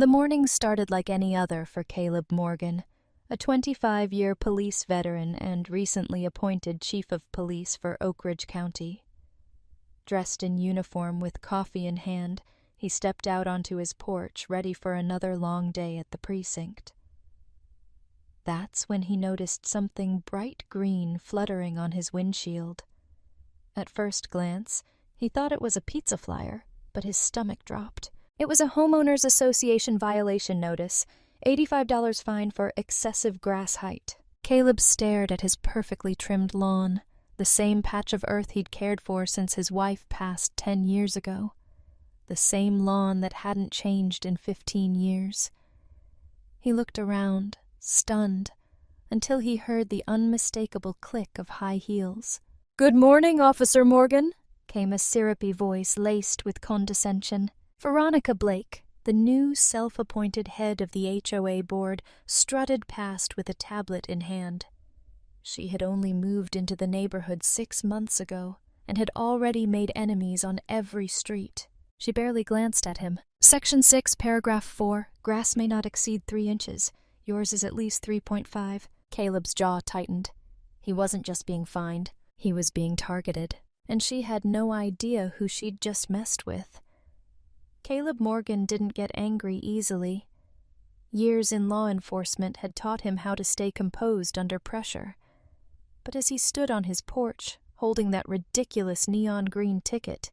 The morning started like any other for Caleb Morgan, a 25-year police veteran and recently appointed chief of police for Oak Ridge County. Dressed in uniform with coffee in hand, he stepped out onto his porch, ready for another long day at the precinct. That's when he noticed something bright green fluttering on his windshield. At first glance, he thought it was a pizza flyer, but his stomach dropped. It was a homeowners association violation notice, $85 fine for excessive grass height. Caleb stared at his perfectly trimmed lawn, the same patch of earth he'd cared for since his wife passed 10 years ago. The same lawn that hadn't changed in 15 years. He looked around, stunned, until he heard the unmistakable click of high heels. "Good morning, Officer Morgan," came a syrupy voice laced with condescension. Veronica Blake, the new self-appointed head of the HOA board, strutted past with a tablet in hand. She had only moved into the neighborhood 6 months ago and had already made enemies on every street. She barely glanced at him. Section 6, paragraph 4, grass may not exceed 3 inches. Yours is at least 3.5. Caleb's jaw tightened. He wasn't just being fined. He was being targeted. And she had no idea who she'd just messed with. Caleb Morgan didn't get angry easily. Years in law enforcement had taught him how to stay composed under pressure. But as he stood on his porch, holding that ridiculous neon green ticket,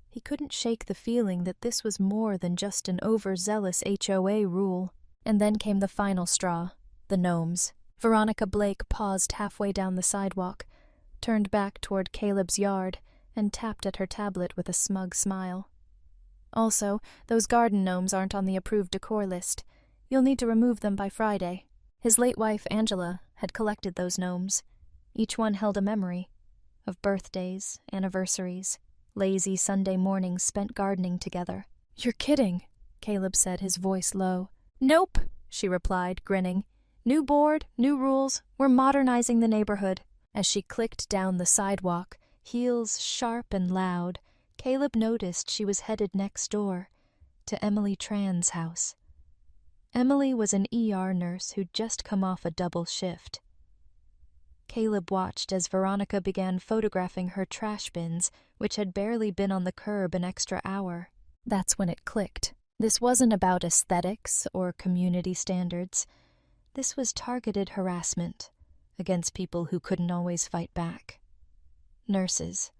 he couldn't shake the feeling that this was more than just an overzealous HOA rule. And then came the final straw, the gnomes. Veronica Blake paused halfway down the sidewalk, turned back toward Caleb's yard, and tapped at her tablet with a smug smile. "Also, those garden gnomes aren't on the approved decor list. You'll need to remove them by Friday." His late wife, Angela, had collected those gnomes. Each one held a memory of birthdays, anniversaries, lazy Sunday mornings spent gardening together. "You're kidding," Caleb said, his voice low. "Nope," she replied, grinning. "New board, new rules. We're modernizing the neighborhood." As she clicked down the sidewalk, heels sharp and loud, Caleb noticed she was headed next door, to Emily Tran's house. Emily was an ER nurse who'd just come off a double shift. Caleb watched as Veronica began photographing her trash bins, which had barely been on the curb an extra hour. That's when it clicked. This wasn't about aesthetics or community standards. This was targeted harassment against people who couldn't always fight back. Nurses,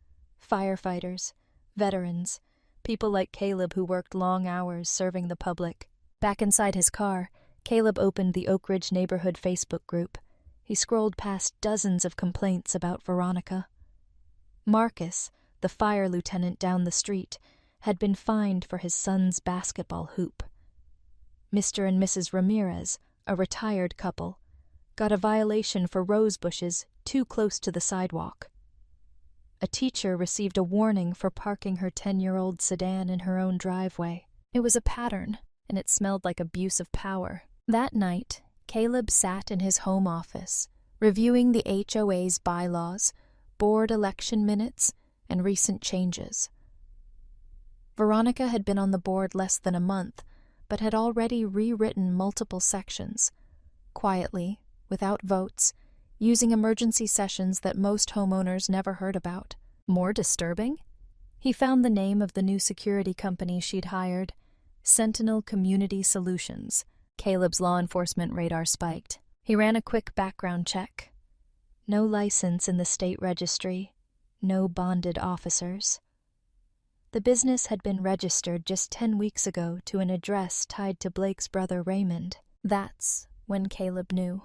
firefighters, veterans, people like Caleb who worked long hours serving the public. Back inside his car, Caleb opened the Oak Ridge neighborhood Facebook group. He scrolled past dozens of complaints about Veronica. Marcus, the fire lieutenant down the street, had been fined for his son's basketball hoop. Mr. and Mrs. Ramirez, a retired couple, got a violation for rose bushes too close to the sidewalk. A teacher received a warning for parking her 10-year-old sedan in her own driveway. It was a pattern, and it smelled like abuse of power. That night, Caleb sat in his home office, reviewing the HOA's bylaws, board election minutes, and recent changes. Veronica had been on the board less than a month, but had already rewritten multiple sections, quietly, without votes, using emergency sessions that most homeowners never heard about. More disturbing? He found the name of the new security company she'd hired, Sentinel Community Solutions. Caleb's law enforcement radar spiked. He ran a quick background check. No license in the state registry, no bonded officers. The business had been registered just 10 weeks ago to an address tied to Blake's brother Raymond. That's when Caleb knew.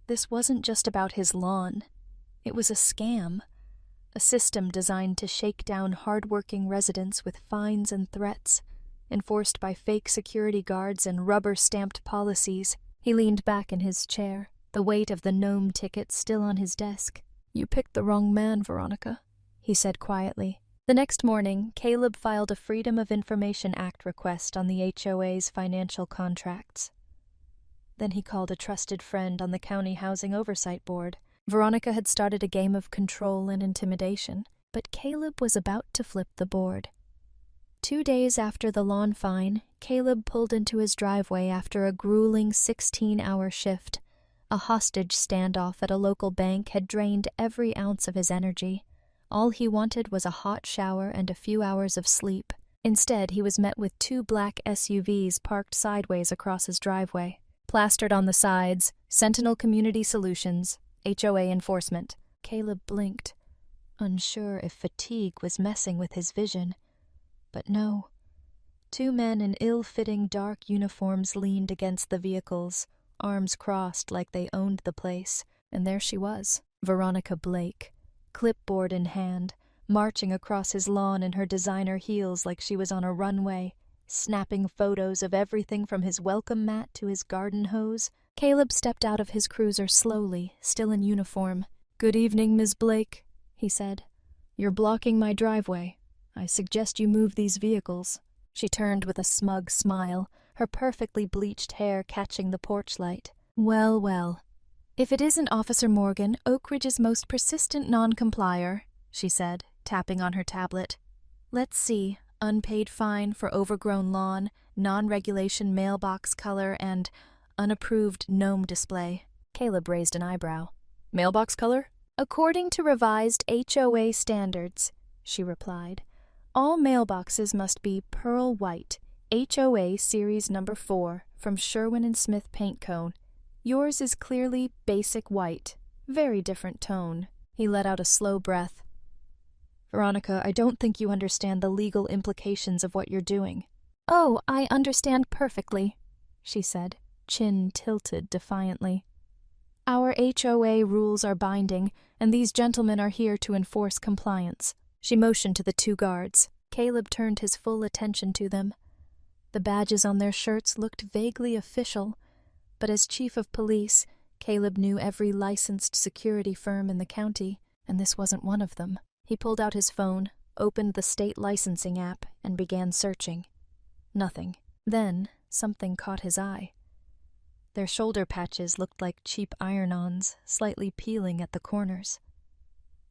This wasn't just about his lawn. It was a scam. A system designed to shake down hard-working residents with fines and threats, enforced by fake security guards and rubber-stamped policies. He leaned back in his chair, the weight of the gnome ticket still on his desk. "You picked the wrong man, Veronica," he said quietly. The next morning, Caleb filed a Freedom of Information Act request on the HOA's financial contracts. Then he called a trusted friend on the County Housing Oversight Board. Veronica had started a game of control and intimidation, but Caleb was about to flip the board. 2 days after the lawn fine, Caleb pulled into his driveway after a grueling 16-hour shift. A hostage standoff at a local bank had drained every ounce of his energy. All he wanted was a hot shower and a few hours of sleep. Instead, he was met with 2 black SUVs parked sideways across his driveway. Plastered on the sides, Sentinel Community Solutions, HOA Enforcement. Caleb blinked, unsure if fatigue was messing with his vision. But no. 2 men in ill-fitting dark uniforms leaned against the vehicles, arms crossed like they owned the place, and there she was, Veronica Blake, clipboard in hand, marching across his lawn in her designer heels like she was on a runway, snapping photos of everything from his welcome mat to his garden hose. Caleb stepped out of his cruiser slowly, still in uniform. "Good evening, Ms. Blake," he said. "You're blocking my driveway. I suggest you move these vehicles." She turned with a smug smile, her perfectly bleached hair catching the porch light. "Well, well. If it isn't Officer Morgan, Oak Ridge's most persistent non-complier," she said, tapping on her tablet. "Let's see. Unpaid fine for overgrown lawn, non-regulation mailbox color, and unapproved gnome display." Caleb raised an eyebrow. "Mailbox color?" "According to revised HOA standards," she replied. "All mailboxes must be pearl white, HOA Series No. 4, from Sherwin & Smith paint cone. Yours is clearly basic white, very different tone." He let out a slow breath. "Veronica, I don't think you understand the legal implications of what you're doing." "Oh, I understand perfectly," she said, chin tilted defiantly. "Our HOA rules are binding, and these gentlemen are here to enforce compliance." She motioned to the 2 guards. Caleb turned his full attention to them. The badges on their shirts looked vaguely official, but as chief of police, Caleb knew every licensed security firm in the county, and this wasn't one of them. He pulled out his phone, opened the state licensing app, and began searching. Nothing. Then something caught his eye. Their shoulder patches looked like cheap iron-ons, slightly peeling at the corners.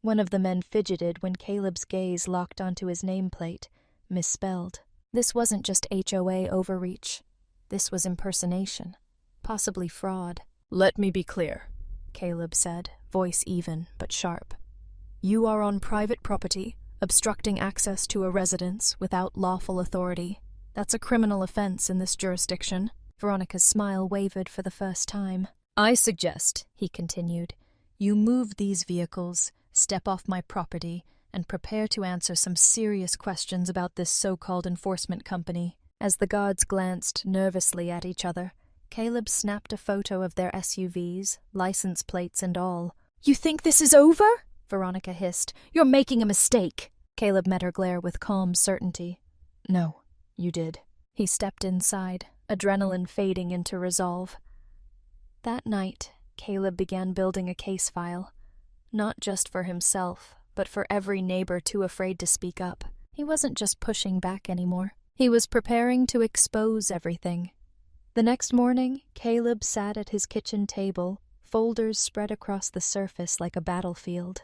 One of the men fidgeted when Caleb's gaze locked onto his nameplate, misspelled. This wasn't just HOA overreach. This was impersonation, possibly fraud. "Let me be clear," Caleb said, voice even but sharp. "You are on private property, obstructing access to a residence without lawful authority. That's a criminal offense in this jurisdiction." Veronica's smile wavered for the first time. "I suggest," he continued, "you move these vehicles, step off my property, and prepare to answer some serious questions about this so-called enforcement company." As the guards glanced nervously at each other, Caleb snapped a photo of their SUVs, license plates and all. "You think this is over?" Veronica hissed. "You're making a mistake." Caleb met her glare with calm certainty. "No, you did." He stepped inside, adrenaline fading into resolve. That night, Caleb began building a case file. Not just for himself, but for every neighbor too afraid to speak up. He wasn't just pushing back anymore. He was preparing to expose everything. The next morning, Caleb sat at his kitchen table, folders spread across the surface like a battlefield.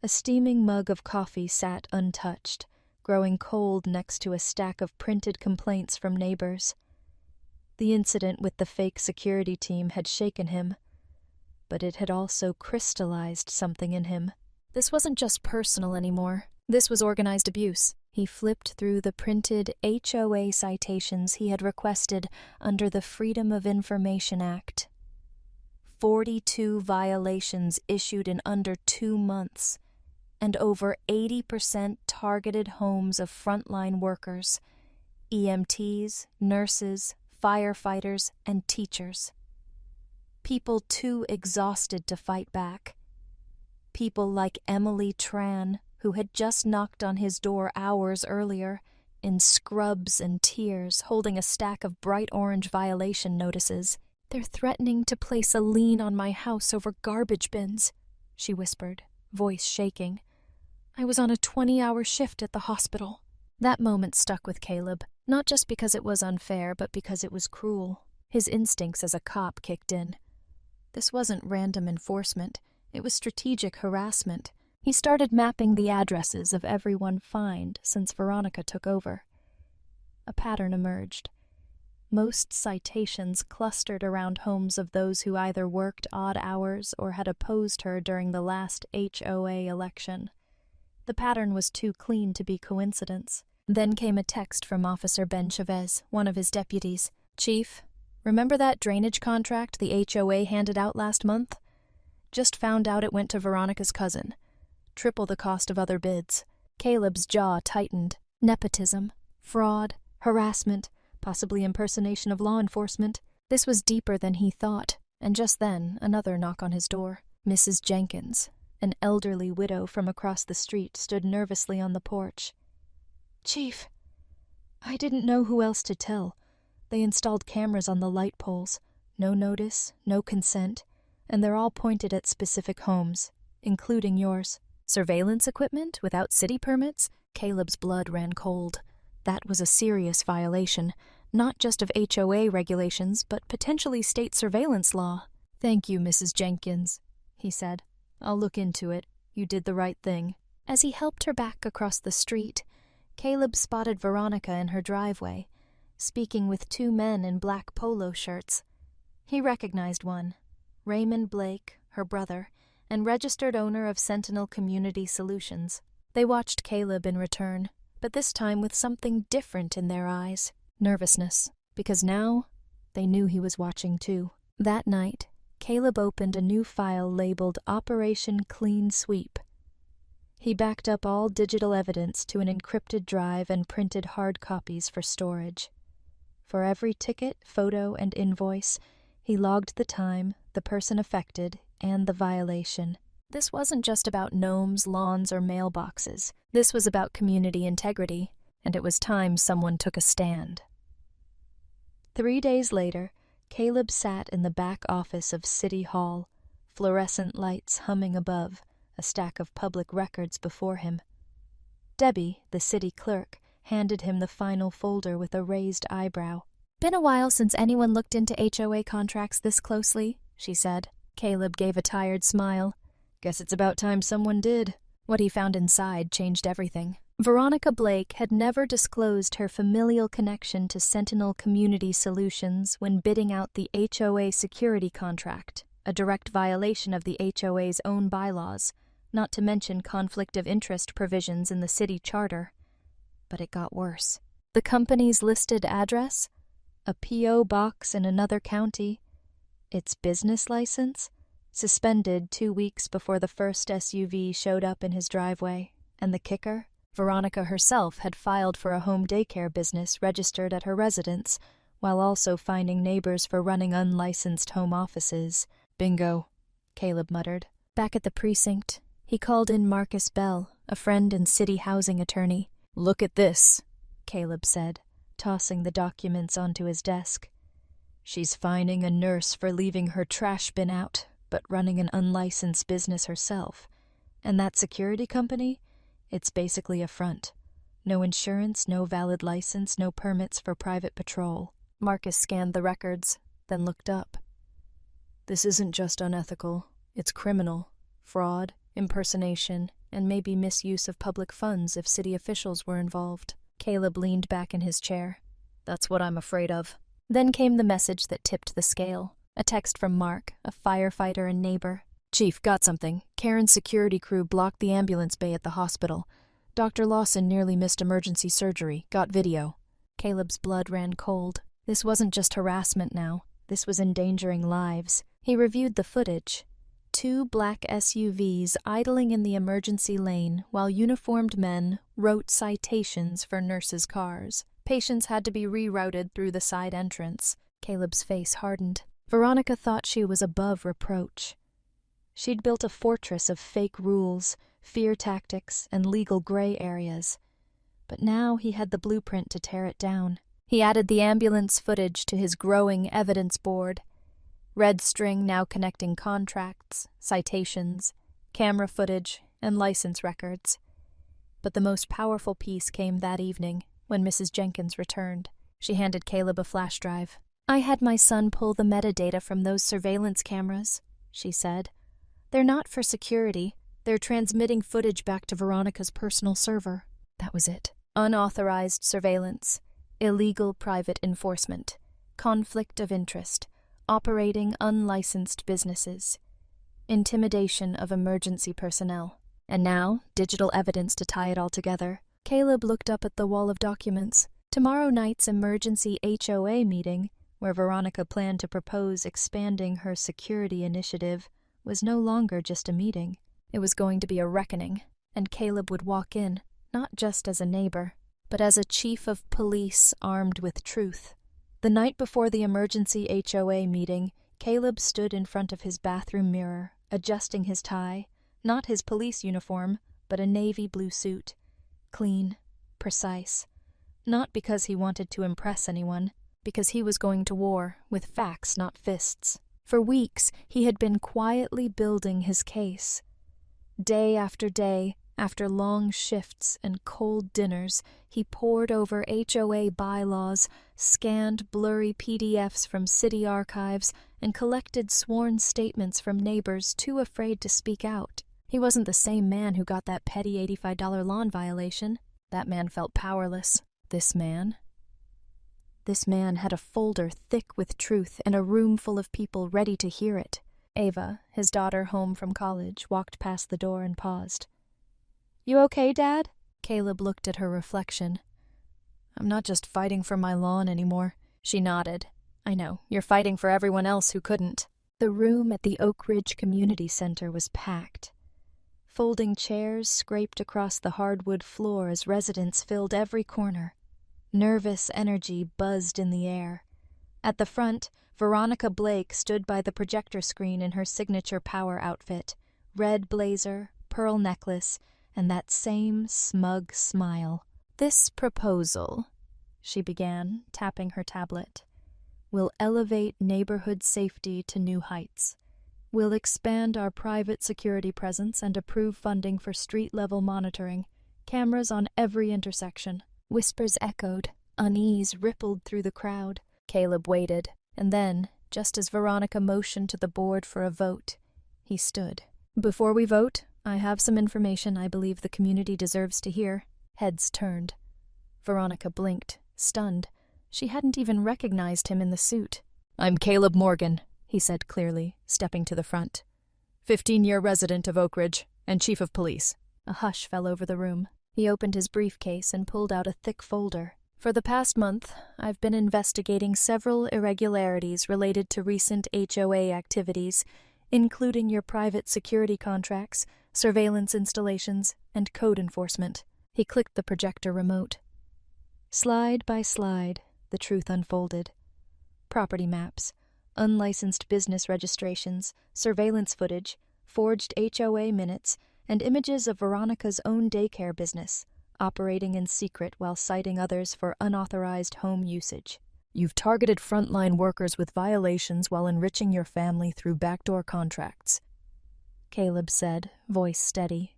A steaming mug of coffee sat untouched, growing cold next to a stack of printed complaints from neighbors. The incident with the fake security team had shaken him, but it had also crystallized something in him. This wasn't just personal anymore. This was organized abuse. He flipped through the printed HOA citations he had requested under the Freedom of Information Act. 42 violations issued in under 2 months, and over 80% targeted homes of frontline workers, EMTs, nurses, firefighters, and teachers. People too exhausted to fight back. People like Emily Tran, who had just knocked on his door hours earlier, in scrubs and tears, holding a stack of bright orange violation notices. "They're threatening to place a lien on my house over garbage bins," she whispered, voice shaking. "I was on a 20-hour shift at the hospital." That moment stuck with Caleb, not just because it was unfair, but because it was cruel. His instincts as a cop kicked in. This wasn't random enforcement. It was strategic harassment, He started mapping the addresses of everyone fined since Veronica took over. A pattern emerged. Most citations clustered around homes of those who either worked odd hours or had opposed her during the last HOA election. The pattern was too clean to be coincidence. Then came a text from Officer Ben Chavez, one of his deputies. "Chief, remember that drainage contract the HOA handed out last month? Just found out it went to Veronica's cousin. Triple the cost of other bids." Caleb's jaw tightened. Nepotism, fraud, harassment, possibly impersonation of law enforcement. This was deeper than he thought, and just then another knock on his door. Mrs. Jenkins, an elderly widow from across the street, stood nervously on the porch. "Chief, I didn't know who else to tell. They installed cameras on the light poles. No notice, no consent, and they're all pointed at specific homes, including yours." Surveillance equipment without city permits? Caleb's blood ran cold. That was a serious violation, not just of HOA regulations, but potentially state surveillance law. "Thank you, Mrs. Jenkins," he said. "I'll look into it. You did the right thing." As he helped her back across the street, Caleb spotted Veronica in her driveway, speaking with two men in black polo shirts. He recognized one, Raymond Blake, her brother, and registered owner of Sentinel Community Solutions. They watched Caleb in return, but this time with something different in their eyes. Nervousness, because now they knew he was watching too. That night, Caleb opened a new file labeled Operation Clean Sweep. He backed up all digital evidence to an encrypted drive and printed hard copies for storage. For every ticket, photo, and invoice, he logged the time, the person affected, and the violation. This wasn't just about gnomes, lawns, or mailboxes. This was about community integrity, and it was time someone took a stand. 3 days later, Caleb sat in the back office of City Hall, fluorescent lights humming above, a stack of public records before him. Debbie, the city clerk, handed him the final folder with a raised eyebrow. "Been a while since anyone looked into HOA contracts this closely," she said. Caleb gave a tired smile. "Guess it's about time someone did." What he found inside changed everything. Veronica Blake had never disclosed her familial connection to Sentinel Community Solutions when bidding out the HOA security contract, a direct violation of the HOA's own bylaws, not to mention conflict of interest provisions in the city charter. But it got worse. The company's listed address? A P.O. box in another county. Its business license? Suspended 2 weeks before the first SUV showed up in his driveway. And the kicker? Veronica herself had filed for a home daycare business registered at her residence, while also finding neighbors for running unlicensed home offices. "Bingo," Caleb muttered. Back at the precinct, he called in Marcus Bell, a friend and city housing attorney. "Look at this," Caleb said, tossing the documents onto his desk. "She's fining a nurse for leaving her trash bin out, but running an unlicensed business herself. And that security company? It's basically a front. No insurance, no valid license, no permits for private patrol." Marcus scanned the records, then looked up. "This isn't just unethical, it's criminal. Fraud, impersonation, and maybe misuse of public funds if city officials were involved." Caleb leaned back in his chair. "That's what I'm afraid of." Then came the message that tipped the scale. A text from Mark, a firefighter and neighbor. "Chief, got something. Karen's security crew blocked the ambulance bay at the hospital. Dr. Lawson nearly missed emergency surgery. Got video." Caleb's blood ran cold. This wasn't just harassment now. This was endangering lives. He reviewed the footage. 2 black SUVs idling in the emergency lane while uniformed men wrote citations for nurses' cars. Patients had to be rerouted through the side entrance. Caleb's face hardened. Veronica thought she was above reproach. She'd built a fortress of fake rules, fear tactics, and legal gray areas. But now he had the blueprint to tear it down. He added the ambulance footage to his growing evidence board. Red string now connecting contracts, citations, camera footage, and license records. But the most powerful piece came that evening, when Mrs. Jenkins returned. She handed Caleb a flash drive. "I had my son pull the metadata from those surveillance cameras," she said. "They're not for security. They're transmitting footage back to Veronica's personal server. That was it. Unauthorized surveillance, illegal private enforcement, conflict of interest, operating unlicensed businesses, intimidation of emergency personnel. And now, digital evidence to tie it all together. Caleb looked up at the wall of documents. Tomorrow night's emergency HOA meeting, where Veronica planned to propose expanding her security initiative, was no longer just a meeting. It was going to be a reckoning, and Caleb would walk in, not just as a neighbor, but as a chief of police armed with truth. The night before the emergency HOA meeting, Caleb stood in front of his bathroom mirror, adjusting his tie, not his police uniform, but a navy blue suit. Clean, precise. Not because he wanted to impress anyone, because he was going to war with facts, not fists. For weeks, he had been quietly building his case. Day after day, after long shifts and cold dinners, he pored over HOA bylaws, scanned blurry PDFs from city archives, and collected sworn statements from neighbors too afraid to speak out. He wasn't the same man who got that petty $85 lawn violation. That man felt powerless. This man had a folder thick with truth and a room full of people ready to hear it. Ava, his daughter home from college, walked past the door and paused. "You okay, Dad?" Caleb looked at her reflection. "I'm not just fighting for my lawn anymore." She nodded. "I know, you're fighting for everyone else who couldn't." The room at the Oak Ridge Community Center was packed. Folding chairs scraped across the hardwood floor as residents filled every corner. Nervous energy buzzed in the air. At the front, Veronica Blake stood by the projector screen in her signature power outfit, red blazer, pearl necklace, and that same smug smile. "This proposal," she began, tapping her tablet, "will elevate neighborhood safety to new heights. We'll expand our private security presence and approve funding for street-level monitoring, cameras on every intersection." Whispers echoed, unease rippled through the crowd. Caleb waited, and then, just as Veronica motioned to the board for a vote, he stood. "Before we vote, I have some information I believe the community deserves to hear." Heads turned. Veronica blinked, stunned. She hadn't even recognized him in the suit. "I'm Caleb Morgan," he said clearly, stepping to the front. 15-year resident of Oak Ridge and chief of police. A hush fell over the room. He opened his briefcase and pulled out a thick folder. "For the past month, I've been investigating several irregularities related to recent HOA activities, including your private security contracts, surveillance installations, and code enforcement." He clicked the projector remote. Slide by slide, the truth unfolded. Property maps, unlicensed business registrations, surveillance footage, forged HOA minutes, and images of Veronica's own daycare business, operating in secret while citing others for unauthorized home usage. "You've targeted frontline workers with violations while enriching your family through backdoor contracts," Caleb said, voice steady.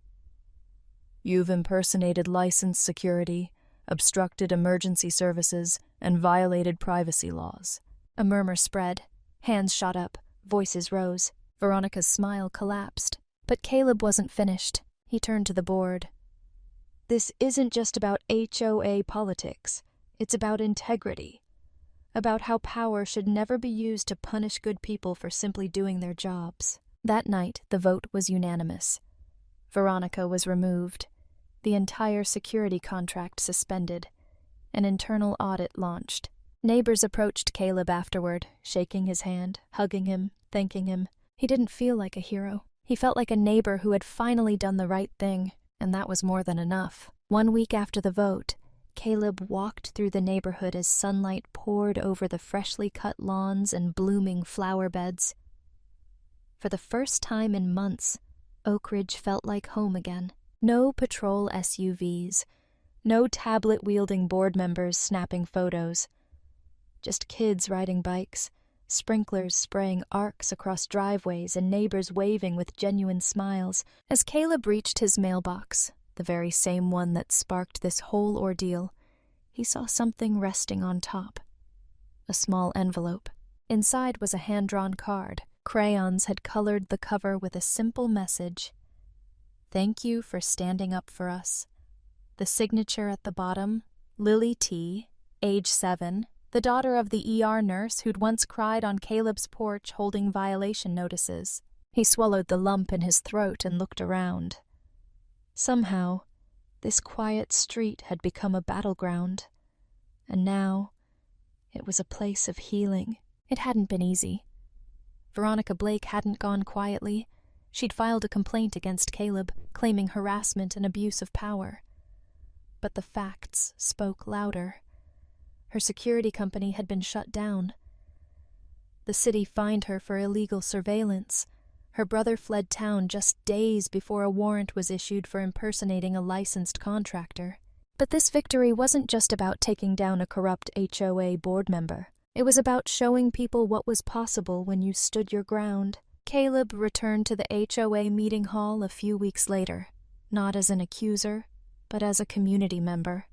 "You've impersonated licensed security, obstructed emergency services, and violated privacy laws." A murmur spread. Hands shot up. Voices rose. Veronica's smile collapsed. But Caleb wasn't finished. He turned to the board. "This isn't just about HOA politics. It's about integrity. About how power should never be used to punish good people for simply doing their jobs." That night, the vote was unanimous. Veronica was removed. The entire security contract suspended. An internal audit launched. Neighbors approached Caleb afterward, shaking his hand, hugging him, thanking him. He didn't feel like a hero. He felt like a neighbor who had finally done the right thing, and that was more than enough. 1 week after the vote, Caleb walked through the neighborhood as sunlight poured over the freshly cut lawns and blooming flower beds. For the first time in months, Oak Ridge felt like home again. No patrol SUVs, no tablet-wielding board members snapping photos. Just kids riding bikes, sprinklers spraying arcs across driveways, and neighbors waving with genuine smiles. As Caleb reached his mailbox, the very same one that sparked this whole ordeal, he saw something resting on top. A small envelope. Inside was a hand-drawn card. Crayons had colored the cover with a simple message. "Thank you for standing up for us." The signature at the bottom, Lily T., age 7, the daughter of the ER nurse who'd once cried on Caleb's porch holding violation notices. He swallowed the lump in his throat and looked around. Somehow, this quiet street had become a battleground, and now it was a place of healing. It hadn't been easy. Veronica Blake hadn't gone quietly. She'd filed a complaint against Caleb, claiming harassment and abuse of power. But the facts spoke louder. Her security company had been shut down. The city fined her for illegal surveillance. Her brother fled town just days before a warrant was issued for impersonating a licensed contractor. But this victory wasn't just about taking down a corrupt HOA board member. It was about showing people what was possible when you stood your ground. Caleb returned to the HOA meeting hall a few weeks later, not as an accuser, but as a community member.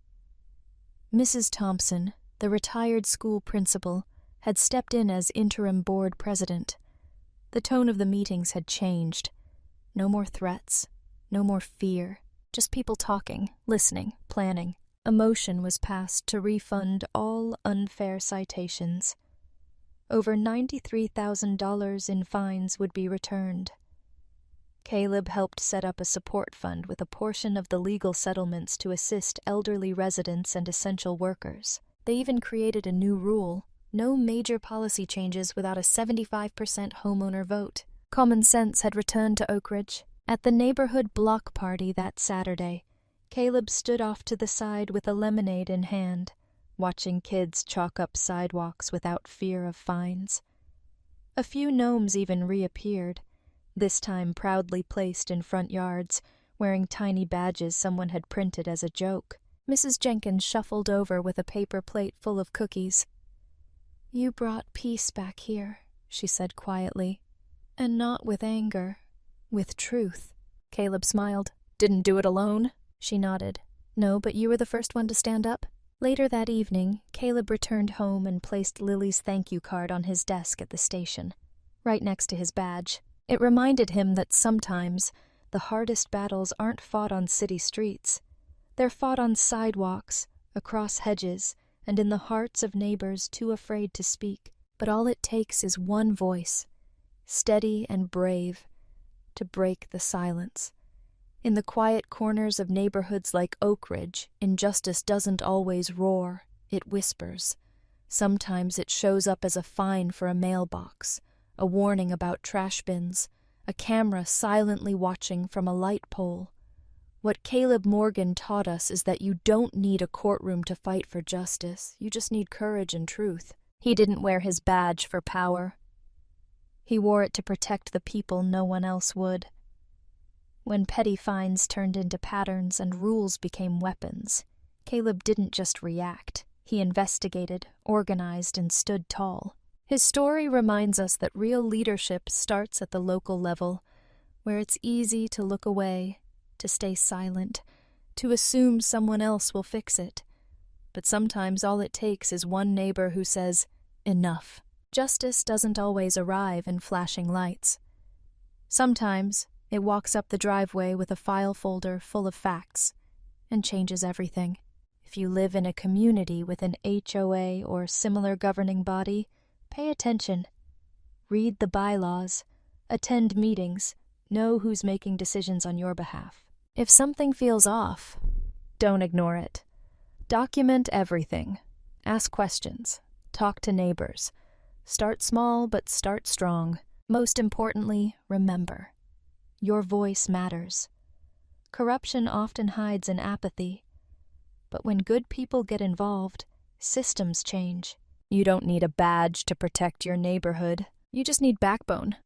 Mrs. Thompson, the retired school principal, had stepped in as interim board president. The tone of the meetings had changed. No more threats, no more fear, just people talking, listening, planning. A motion was passed to refund all unfair citations. Over $93,000 in fines would be returned. Caleb helped set up a support fund with a portion of the legal settlements to assist elderly residents and essential workers. They even created a new rule: no major policy changes without a 75% homeowner vote. Common sense had returned to Oak Ridge. At the neighborhood block party that Saturday, Caleb stood off to the side with a lemonade in hand, watching kids chalk up sidewalks without fear of fines. A few gnomes even reappeared, this time proudly placed in front yards, wearing tiny badges someone had printed as a joke. Mrs. Jenkins shuffled over with a paper plate full of cookies. "You brought peace back here," she said quietly. "And not with anger, with truth." Caleb smiled. "Didn't do it alone?" She nodded. "No, but you were the first one to stand up." Later that evening, Caleb returned home and placed Lily's thank you card on his desk at the station, right next to his badge. It reminded him that sometimes the hardest battles aren't fought on city streets. They're fought on sidewalks, across hedges, and in the hearts of neighbors too afraid to speak. But all it takes is one voice, steady and brave, to break the silence. In the quiet corners of neighborhoods like Oak Ridge, injustice doesn't always roar, it whispers. Sometimes it shows up as a fine for a mailbox, a warning about trash bins, a camera silently watching from a light pole. What Caleb Morgan taught us is that you don't need a courtroom to fight for justice, you just need courage and truth. He didn't wear his badge for power. He wore it to protect the people no one else would. When petty fines turned into patterns and rules became weapons, Caleb didn't just react. He investigated, organized, and stood tall. His story reminds us that real leadership starts at the local level, where it's easy to look away, to stay silent, to assume someone else will fix it. But sometimes all it takes is one neighbor who says, "Enough." Justice doesn't always arrive in flashing lights. Sometimes it walks up the driveway with a file folder full of facts and changes everything. If you live in a community with an HOA or similar governing body, pay attention. Read the bylaws, attend meetings, know who's making decisions on your behalf. If something feels off, don't ignore it. Document everything. Ask questions. Talk to neighbors. Start small, but start strong. Most importantly, remember, your voice matters. Corruption often hides in apathy, but when good people get involved, systems change. You don't need a badge to protect your neighborhood. You just need backbone.